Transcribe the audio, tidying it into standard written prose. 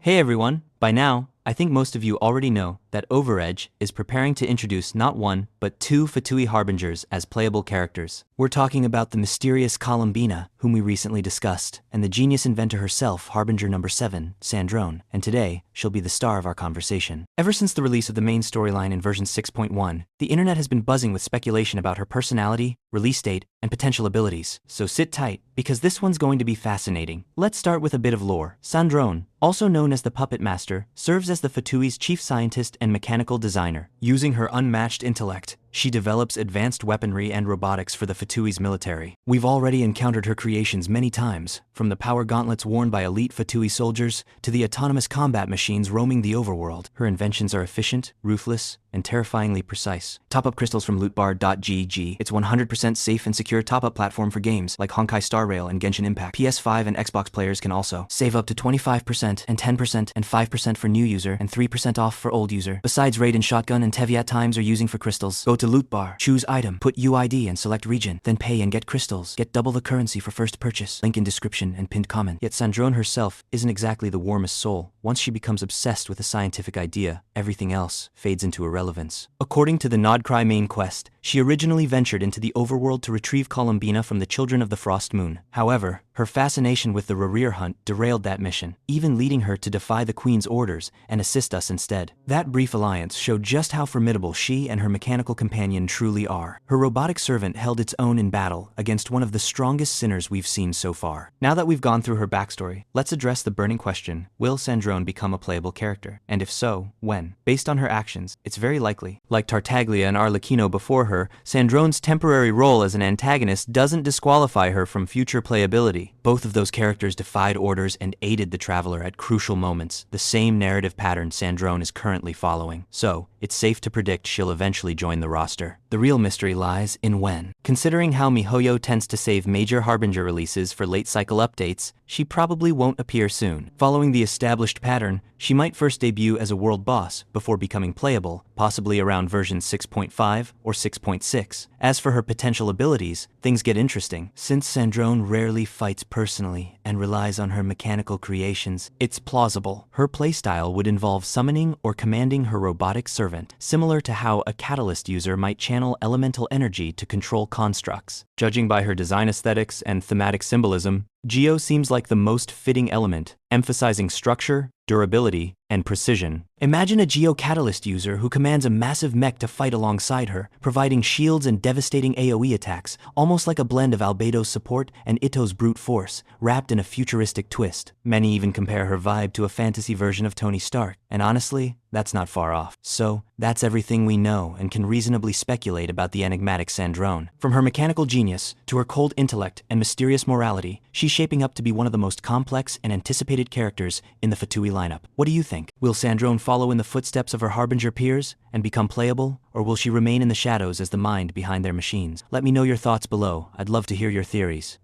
Hey everyone, by now, I think most of you already know that Overedge is preparing to introduce not one, but two Fatui Harbingers as playable characters. We're talking about the mysterious Columbina, whom we recently discussed, and the genius inventor herself, Harbinger number 7, Sandrone, and today, she'll be the star of our conversation. Ever since the release of the main storyline in version 6.1, the internet has been buzzing with speculation about her personality, release date, and potential abilities. So sit tight, because this one's going to be fascinating. Let's start with a bit of lore. Sandrone, also known as the Puppet Master, serves as the Fatui's chief scientist and mechanical designer. Using her unmatched intellect, she develops advanced weaponry and robotics for the Fatui's military. We've already encountered her creations many times, from the power gauntlets worn by elite Fatui soldiers to the autonomous combat machines roaming the overworld. Her inventions are efficient, ruthless, and terrifyingly precise. Top-up crystals from lootbar.gg. It's 100% safe and secure top-up platform for games like Honkai Star Rail and Genshin Impact. PS5 and Xbox players can also save up to 25% and 10% and 5% for new user and 3% off for old user. Besides raid and shotgun and Teviat times are using for crystals. Go to loot bar, choose item, put UID and select region, then pay and get crystals. Get double the currency for first purchase. Link in description and pinned comment. Yet Sandrone herself isn't exactly the warmest soul. Once she becomes obsessed with a scientific idea, everything else fades into irrelevance. According to the Nod-krai main quest, she originally ventured into the overworld to retrieve Columbina from the children of the Frost Moon. However, her fascination with the Rereer hunt derailed that mission, even leading her to defy the Queen's orders and assist us instead. That brief alliance showed just how formidable she and her mechanical companion truly are. Her robotic servant held its own in battle against one of the strongest sinners we've seen so far. Now that we've gone through her backstory, let's address the burning question: will Sandrone become a playable character? And if so, when? Based on her actions, it's very likely. Like Tartaglia and Arlecchino before her, Sandrone's temporary role as an antagonist doesn't disqualify her from future playability. Both of those characters defied orders and aided the Traveler at crucial moments, the same narrative pattern Sandrone is currently following. So, it's safe to predict she'll eventually join the roster. The real mystery lies in when. Considering how MiHoYo tends to save major Harbinger releases for late cycle updates, she probably won't appear soon. Following the established pattern, she might first debut as a world boss before becoming playable, possibly around version 6.5 or 6.6. As for her potential abilities, things get interesting. Since Sandrone rarely fights personally and relies on her mechanical creations, it's plausible her playstyle would involve summoning or commanding her robotic servant, similar to how a Catalyst user might channel elemental energy to control constructs. Judging by her design aesthetics and thematic symbolism, Geo seems like the most fitting element, emphasizing structure, durability, and precision. Imagine a Geo Catalyst user who commands a massive mech to fight alongside her, providing shields and devastating AoE attacks, almost like a blend of Albedo's support and Ito's brute force, wrapped in a futuristic twist. Many even compare her vibe to a fantasy version of Tony Stark, and honestly, that's not far off. So, that's everything we know and can reasonably speculate about the enigmatic Sandrone. From her mechanical genius to her cold intellect and mysterious morality, she's shaping up to be one of the most complex and anticipated characters in the Fatui lineup. What do you think? Will Sandrone follow in the footsteps of her Harbinger peers and become playable, or will she remain in the shadows as the mind behind their machines? Let me know your thoughts below. I'd love to hear your theories.